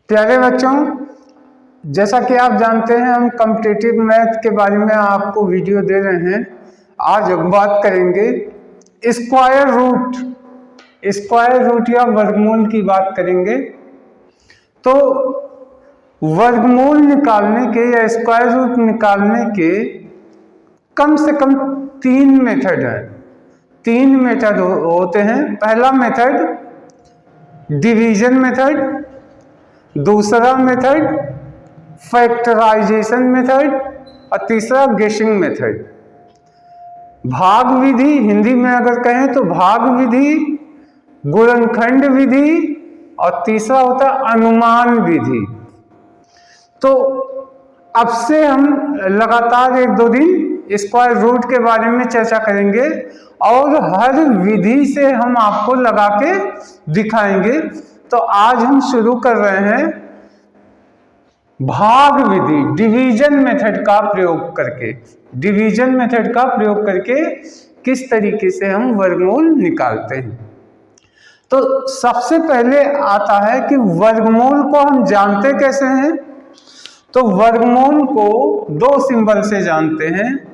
प्यारे बच्चों, जैसा कि आप जानते हैं हम कॉम्पिटिटिव मैथ के बारे में आपको वीडियो दे रहे हैं। आज हम बात करेंगे स्क्वायर रूट या वर्गमूल की बात करेंगे। तो वर्गमूल निकालने के या स्क्वायर रूट निकालने के कम से कम तीन मेथड है। तीन मेथड होते हैं। पहला मेथड डिवीजन मेथड, दूसरा मेथड फैक्टराइजेशन मेथड और तीसरा गेसिंग मेथड। भाग विधि, हिंदी में अगर कहें तो भाग विधि, गुणनखंड विधि और तीसरा होता है अनुमान विधि। तो अब से हम लगातार एक दो दिन स्क्वायर रूट के बारे में चर्चा करेंगे और हर विधि से हम आपको लगा के दिखाएंगे। तो आज हम शुरू कर रहे हैं भाग विधि, डिवीजन मेथड का प्रयोग करके। डिवीजन मेथड का प्रयोग करके किस तरीके से हम वर्गमूल निकालते हैं। तो सबसे पहले आता है कि वर्गमूल को हम जानते कैसे हैं। तो वर्गमूल को दो सिंबल से जानते हैं।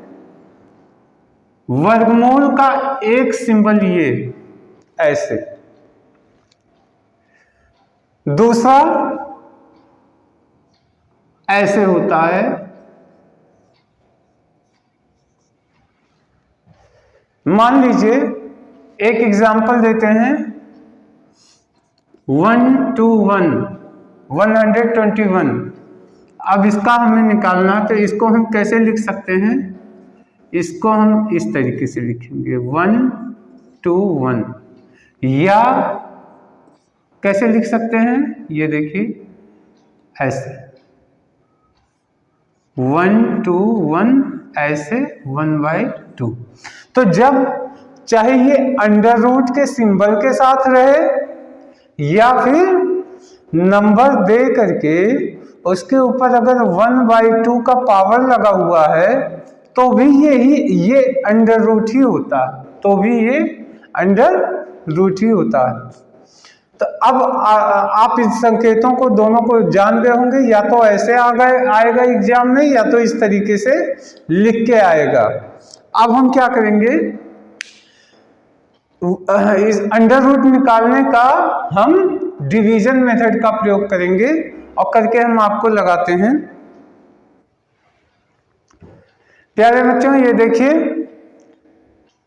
वर्गमूल का एक सिंबल ये ऐसे, दूसरा ऐसे होता है। मान लीजिए एक एग्जांपल देते हैं 121। अब इसका हमें निकालना है तो इसको हम कैसे लिख सकते हैं। इसको हम इस तरीके से लिखेंगे 121, या कैसे लिख सकते हैं, ये देखिए ऐसे 121 ऐसे 1/2। तो जब चाहे ये अंडर रूट के सिंबल के साथ रहे या फिर नंबर दे करके उसके ऊपर अगर 1/2 का पावर लगा हुआ है तो भी ये अंडर रूट ही होता है, तो भी ये अंडर रूट ही होता है। तो अब आप इस संकेतों को दोनों को जान गए होंगे। या तो ऐसे आएगा एग्जाम में, या तो इस तरीके से लिख के आएगा। अब हम क्या करेंगे, इस अंडर रूट निकालने का हम डिवीजन मेथड का प्रयोग करेंगे और करके हम आपको लगाते हैं। प्यारे बच्चों, ये देखिए,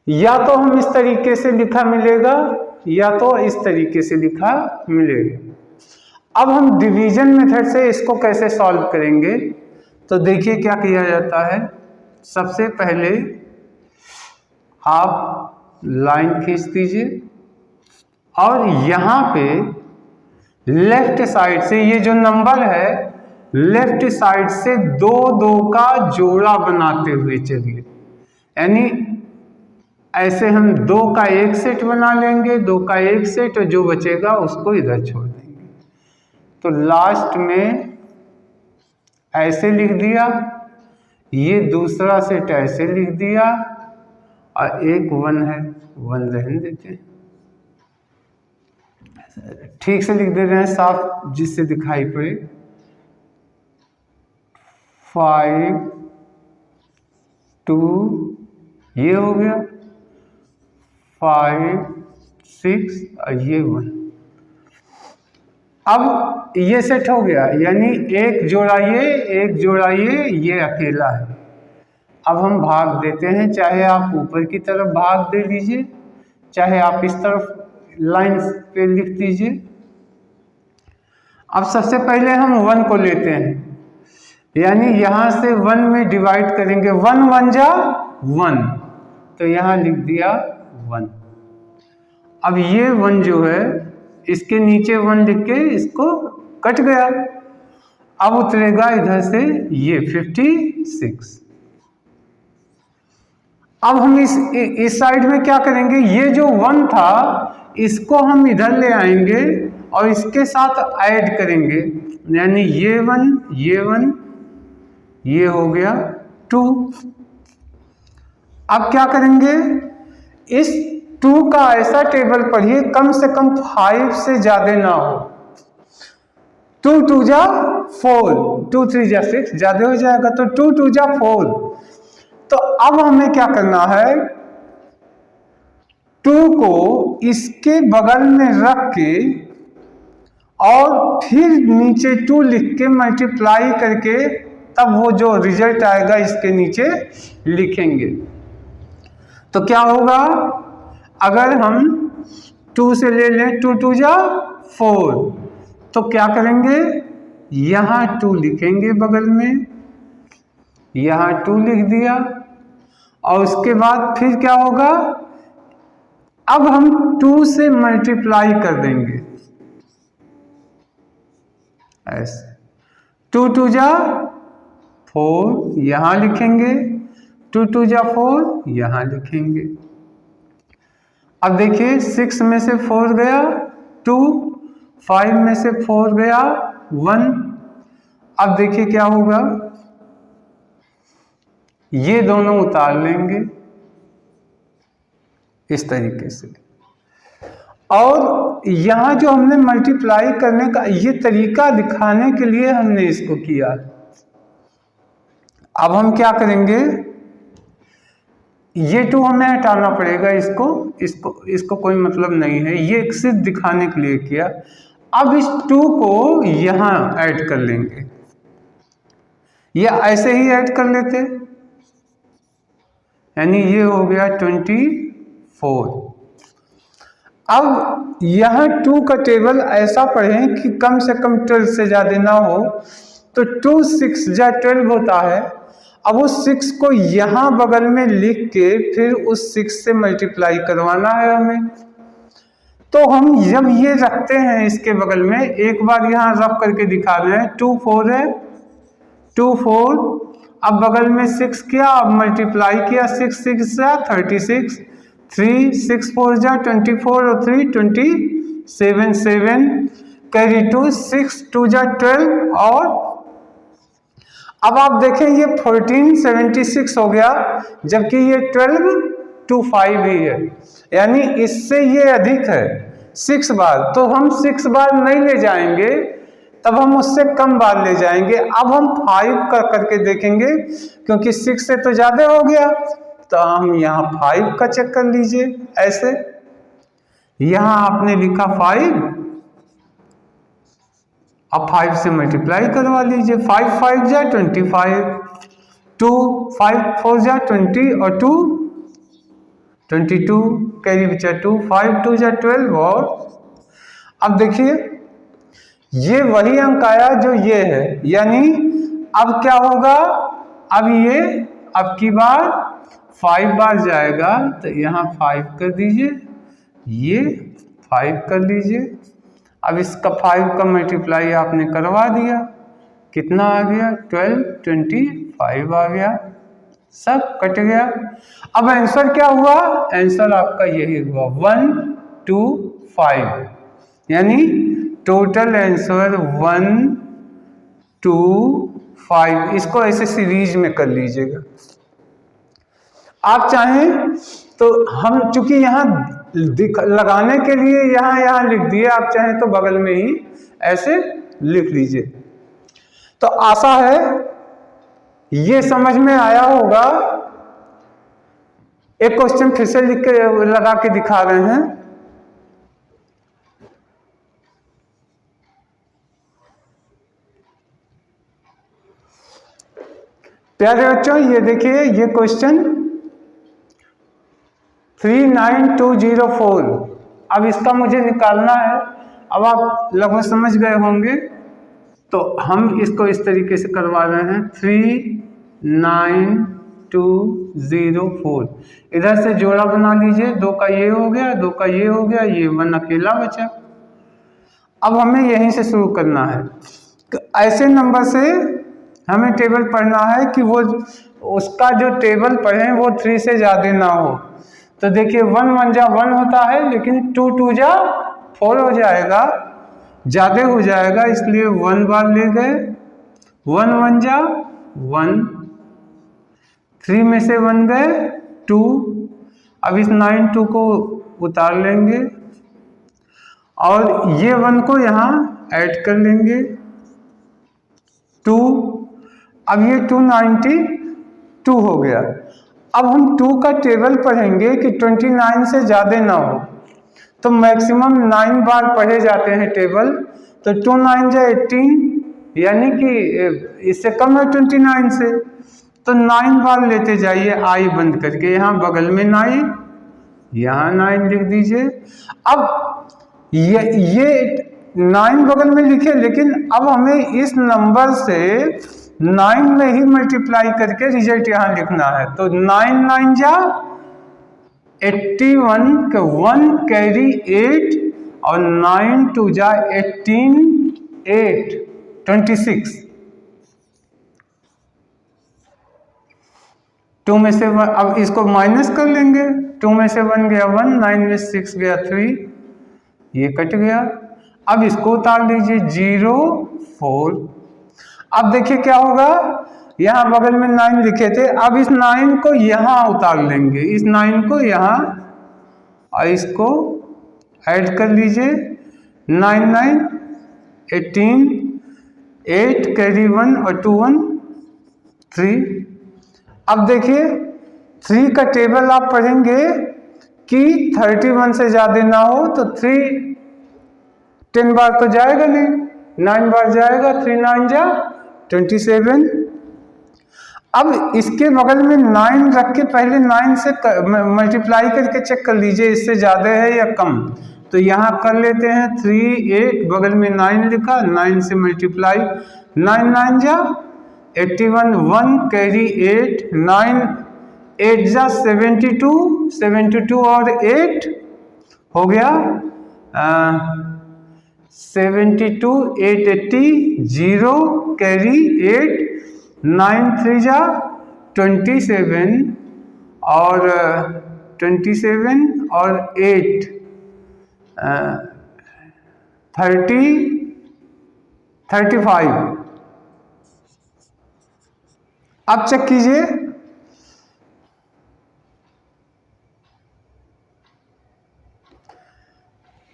या तो हम इस तरीके से लिखा मिलेगा या तो इस तरीके से लिखा मिलेगा। अब हम डिवीजन मेथड से इसको कैसे सॉल्व करेंगे। तो देखिए क्या किया जाता है। सबसे पहले आप लाइन खींच दीजिए और यहाँ पे लेफ्ट साइड से ये जो नंबर है लेफ्ट साइड से दो दो का जोड़ा बनाते हुए चलिए। यानी ऐसे हम दो का एक सेट बना लेंगे, दो का एक सेट, और जो बचेगा उसको इधर छोड़ देंगे। तो लास्ट में ऐसे लिख दिया, ये दूसरा सेट ऐसे लिख दिया और एक 1 है, 1 रहने देते हैं। ठीक से लिख दे रहे हैं साफ जिससे दिखाई पड़े। 5 2 ये हो गया, 5 6 और ये 1। अब ये सेट हो गया, यानी एक जोड़ा ये अकेला है। अब हम भाग देते हैं, चाहे आप ऊपर की तरफ भाग दे लीजिए, चाहे आप इस तरफ लाइन पे लिख दीजिए। अब सबसे पहले हम 1 को लेते हैं, यानी यहां से 1 में डिवाइड करेंगे। 1 1 जा 1, तो यहां लिख दिया 1। अब ये 1 जो है इसके नीचे 1 लिख के इसको कट गया। अब उतरेगा इधर से ये 56। अब हम इस साइड में क्या करेंगे, ये जो 1 था इसको हम इधर ले आएंगे और इसके साथ ऐड करेंगे। यानी ये 1 ये हो गया 2। अब क्या करेंगे, इस 2 का ऐसा टेबल पढ़िए कम से कम 5 से ज्यादा ना हो। 2 2 जा 4, 2 3 जा 6, ज्यादा हो जाएगा तो 2 2 जा 4। तो अब हमें क्या करना है, 2 को इसके बगल में रख के और फिर नीचे 2 लिख के मल्टीप्लाई करके तब वो जो रिजल्ट आएगा इसके नीचे लिखेंगे। तो क्या होगा, अगर हम 2 से ले लें 2 2 जा 4, तो क्या करेंगे, यहां 2 लिखेंगे बगल में, यहां 2 लिख दिया और उसके बाद फिर क्या होगा, अब हम 2 से मल्टीप्लाई कर देंगे ऐसे, 2 2 जा 4 यहां लिखेंगे, 2 2 जा 4 यहां लिखेंगे। अब देखिए 6 में से 4 गया 2, 5 में से 4 गया 1। अब देखिए क्या होगा, ये दोनों उतार लेंगे इस तरीके से। और यहां जो हमने मल्टीप्लाई करने का ये तरीका दिखाने के लिए हमने इसको किया। अब हम क्या करेंगे, ये 2 हमें हटाना पड़ेगा, इसको कोई मतलब नहीं है, ये सिर्फ दिखाने के लिए किया। अब इस 2 को यहां ऐड कर लेंगे, या ऐसे ही ऐड कर लेते, यानी ये हो गया 24। अब यहां 2 का टेबल ऐसा पढ़ें कि कम से कम 12 से ज्यादा ना हो, तो 2 6 जा 12 होता है। अब उस 6 को यहां बगल में लिख के फिर उस 6 से मल्टीप्लाई करवाना है हमें। तो हम जब ये रखते हैं इसके बगल में, एक बार यहां रख करके दिखा रहे हैं, 2 4 है, 2 4, अब बगल में 6 किया, अब मल्टीप्लाई किया, 6 6 जा 36, 3 6 4 जा 24 और 3 27, 7 कैरी 2, 6 2 जा 12, और अब आप देखें ये 1476 हो गया, जबकि ये 1225 ही है, यानी इससे ये अधिक है 6 बार। तो हम 6 बार नहीं ले जाएंगे, तब हम उससे कम बार ले जाएंगे। अब हम 5 का करके देखेंगे, क्योंकि 6 से तो ज्यादा हो गया, तो हम यहाँ 5 का चेक कर लीजिए। ऐसे यहां आपने लिखा 5, अब 5 से मल्टीप्लाई करवा लीजिए, 5 5 जा 25, 2 5 4 जा 20 और 2 22, कैरी बचा 2, 5 2 जा 12। और अब देखिए ये वही अंक आया जो ये है, यानी अब क्या होगा, अब ये अब की बार 5 बार जाएगा, तो यहाँ 5 कर दीजिए, ये 5 कर लीजिए। अब इसका 5 का मल्टीप्लाई आपने करवा दिया, कितना आ गया, 12 25 आ गया, सब कट गया। अब आंसर क्या हुआ, आंसर आपका यही हुआ 125, यानी टोटल आंसर 125। इसको ऐसे सीरीज में कर लीजिएगा। आप चाहें तो हम चूंकि यहाँ लगाने के लिए यहाँ लिख दिए, आप चाहें तो बगल में ही ऐसे लिख लीजिए। तो आशा है ये समझ में आया होगा। एक क्वेश्चन फिर से लिख के लगा के दिखा रहे हैं। प्यारे बच्चों, ये देखिए, ये क्वेश्चन 39204, अब इसका मुझे निकालना है। अब आप लगभग समझ गए होंगे, तो हम इसको इस तरीके से करवा रहे हैं, 39204। इधर से जोड़ा बना लीजिए, 2 का ये हो गया, 2 का ये हो गया, ये 1 अकेला बचा। अब हमें यहीं से शुरू करना है। तो ऐसे नंबर से हमें टेबल पढ़ना है कि वो उसका जो टेबल पढ़ें वो 3 से ज़्यादा ना हो। तो देखिए 1 1 जा 1 होता है, लेकिन 2 2 जा 4 हो जाएगा, ज़्यादा हो जाएगा, इसलिए 1 बार ले गए। 1 1 जा 1, 3 में से 1 गए 2। अब इस 9 2 को उतार लेंगे और ये 1 को यहाँ ऐड कर लेंगे, 2, अब ये 292 हो गया। अब हम 2 का टेबल पढ़ेंगे कि 29 से ज़्यादा ना हो, तो मैक्सिमम 9 बार पढ़े जाते हैं टेबल। तो 2 9 जा 18, यानी कि इससे कम है 29 से, तो 9 बार लेते जाइए आई बंद करके। यहाँ बगल में 9, यहाँ 9 लिख दीजिए। अब ये 9 बगल में लिखे, लेकिन अब हमें इस नंबर से 9 में ही मल्टीप्लाई करके रिजल्ट यहाँ लिखना है। तो 9 9 जा 81 के 1 कैरी 8 और 9 2 जा 18 8 26। 2 में से अब इसको माइनस कर लेंगे। 2 में से 1 गया 1, 9 में 6 गया 3, ये कट गया। अब इसको उतार लीजिए 0 4। अब देखिए क्या होगा, यहाँ बगल में 9 लिखे थे, अब इस 9 को यहाँ उतार लेंगे, इस 9 को यहाँ, और इसको ऐड कर लीजिए। 9 9 18 8 कैरी 1 और 2 1 3। अब देखिए 3 का टेबल आप पढ़ेंगे कि 31 से ज़्यादा ना हो, तो 3 10 बार तो जाएगा नहीं, 9 बार जाएगा। 3 9 जा 27। अब इसके बगल में 9 रख के पहले 9 से मल्टीप्लाई करके चेक कर लीजिए इससे ज़्यादा है या कम। तो यहाँ कर लेते हैं 3 8, बगल में 9 लिखा, 9 से मल्टीप्लाई, 9 9 जा 81 1 कैरी 8, 9 8 जा 72, 72 और 8 हो गया 72 8 80, 0 कैरी 8, 9 3 जा 27 और 27 और 8 35। अब चेक कीजिए,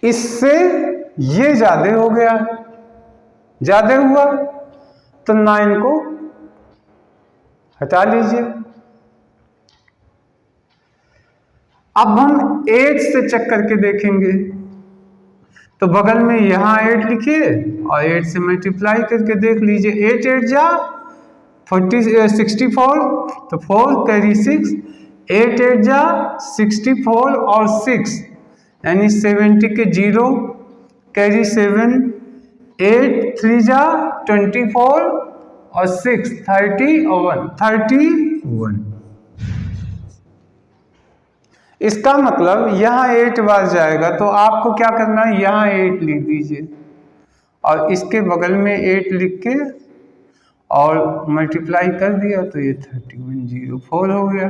इससे ये ज्यादा हो गया, ज्यादा हुआ तो 9 को हटा लीजिए। अब हम 8 से चेक करके देखेंगे, तो बगल में यहाँ 8 लिखिए और 8 से मल्टीप्लाई करके देख लीजिए। 8 8 जा 64, तो 4 कैरी 6, 8 8 जा 64 और 6 यानी 70 के 0 कैरी 7, 8 3 जा 24 और 6 30 और 31। इसका मतलब यहाँ 8 बार जाएगा, तो आपको क्या करना है, यहाँ 8 लिख दीजिए और इसके बगल में 8 लिख के और मल्टीप्लाई कर दिया, तो ये 3104 हो गया।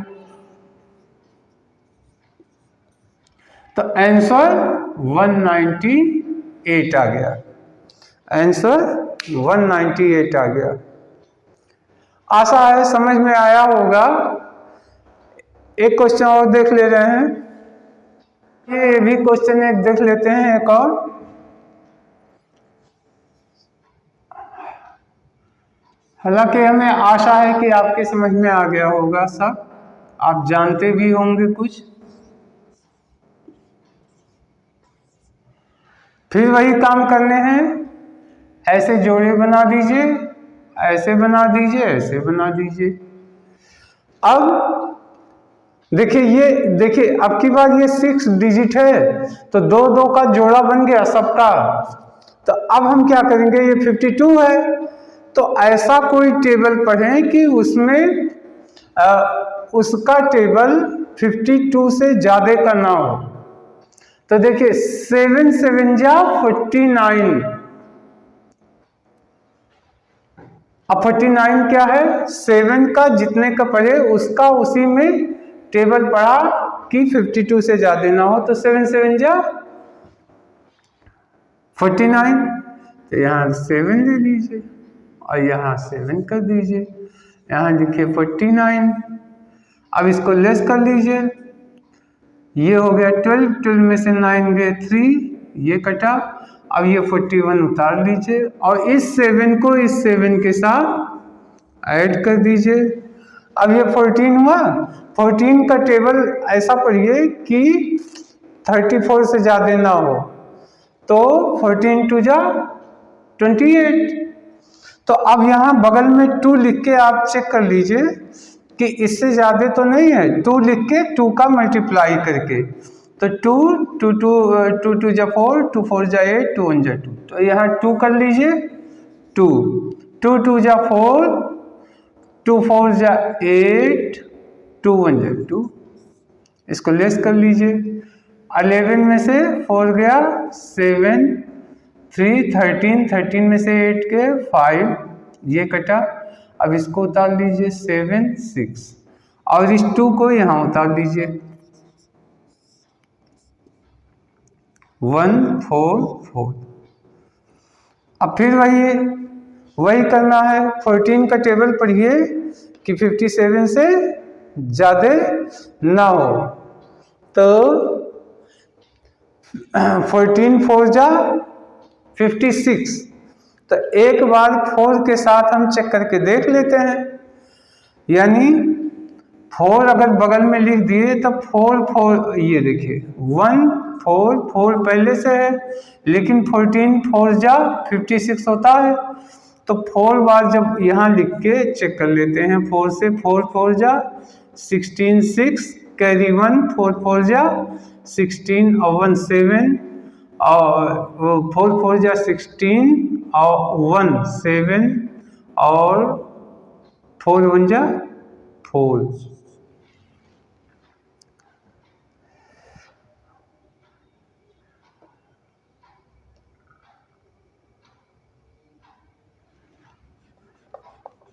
तो आंसर 198 आ गया, आंसर 198 आ गया। आशा है समझ में आया होगा। एक क्वेश्चन और देख ले रहे हैं, ये भी क्वेश्चन एक देख लेते हैं एक और। हालांकि हमें आशा है कि आपके समझ में आ गया होगा सब, आप जानते भी होंगे कुछ। फिर वही काम करने हैं, ऐसे जोड़े बना दीजिए, ऐसे बना दीजिए, ऐसे बना दीजिए। अब देखिए, ये देखिए अब की बार ये 6 डिजिट है, तो 2 2 का जोड़ा बन गया सबका। तो अब हम क्या करेंगे, ये 52 है, तो ऐसा कोई टेबल पढ़ें कि उसमें उसका टेबल 52 से ज्यादा का ना हो। तो देखिए 7 7 जा 49। अब 49 क्या है, 7 का जितने का पढ़े उसका उसी में टेबल पढ़ा कि 52 से ज्यादा ना हो। तो 7 7 जा 49, तो यहाँ 7 ले लीजिए और यहाँ 7 कर दीजिए, यहाँ लिखिए 49। अब इसको लेस कर लीजिए, ये हो गया 12, 12 में से 9 गए 3, ये कटा अब ये 41 उतार लीजिए और इस 7 को इस 7 के साथ ऐड कर दीजिए। अब ये 14 हुआ। 14 का टेबल ऐसा पढ़िए कि 34 से ज़्यादा ना हो, तो 14 2 जा 28। तो अब यहाँ बगल में 2 लिख के आप चेक कर लीजिए कि इससे ज़्यादा तो नहीं है। 2 लिख के 2 का मल्टीप्लाई करके, तो 2 2 जा 4, 2 4 जा 8, 2 1 जा 2, तो यहाँ 2 कर लीजिए। 2 2 2 जा 4, 2 4 जा 8, 2 1 जा 2, इसको लेस कर लीजिए। 11 में से 4 गया 7, 3 13, 13 में से 8 के 5, ये कटा। अब इसको उतार लीजिए 7 6 और इस 2 को यहाँ उतार लीजिए 1 4 4। अब फिर वही करना है। 14 का टेबल पढ़िए कि 57 से ज़्यादा ना हो, तो 14 4 जा 56। तो एक बार 4 के साथ हम चेक करके देख लेते हैं, यानी 4 अगर बगल में लिख दिए तो 4 4, ये देखिए 1 4 4 पहले से है, लेकिन 14 4 जा 56 होता है। तो 4 बार जब यहाँ लिख के चेक कर लेते हैं, 4 से 4 4 जा 16 6, कैरी 1 4 4 जा 16 और 1 7, और 4 4 जा 16 और 1 7 और 4 1 जा 4।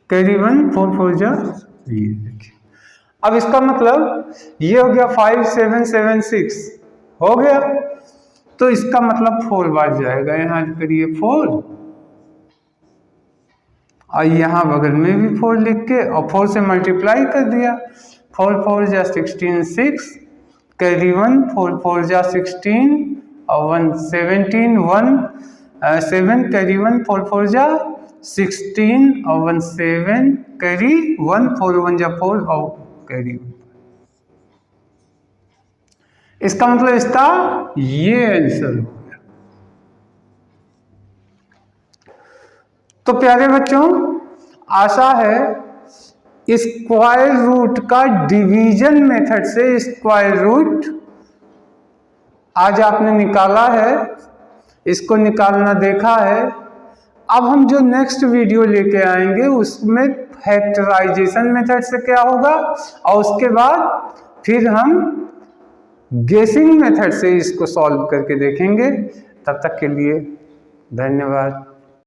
कैरी 1 4 4 जा, ये देखिए। अब इसका मतलब ये हो गया 5 7 7 6 हो गया, तो इसका मतलब 4 बार जाएगा। यहाँ करिए 4 और यहाँ बगल में भी 4 लिख के और 4 से मल्टीप्लाई कर दिया। 4 4 जा 16 6, कैरी 1 4 4 जा 16 और 1 17 1 7, कैरी 1 4 4 जा 16 और 1 7, कैरी 1 4 1 जा 4 और कैरी 1। इसका मतलब इसका ये आंसर हो गया। तो प्यारे बच्चों, आशा है स्क्वायर रूट का डिवीजन मेथड से स्क्वायर रूट आज आपने निकाला है, इसको निकालना देखा है। अब हम जो नेक्स्ट वीडियो लेके आएंगे उसमें फैक्टराइजेशन मेथड से क्या होगा, और उसके बाद फिर हम गेसिंग मेथड से इसको सॉल्व करके देखेंगे। तब तक के लिए धन्यवाद।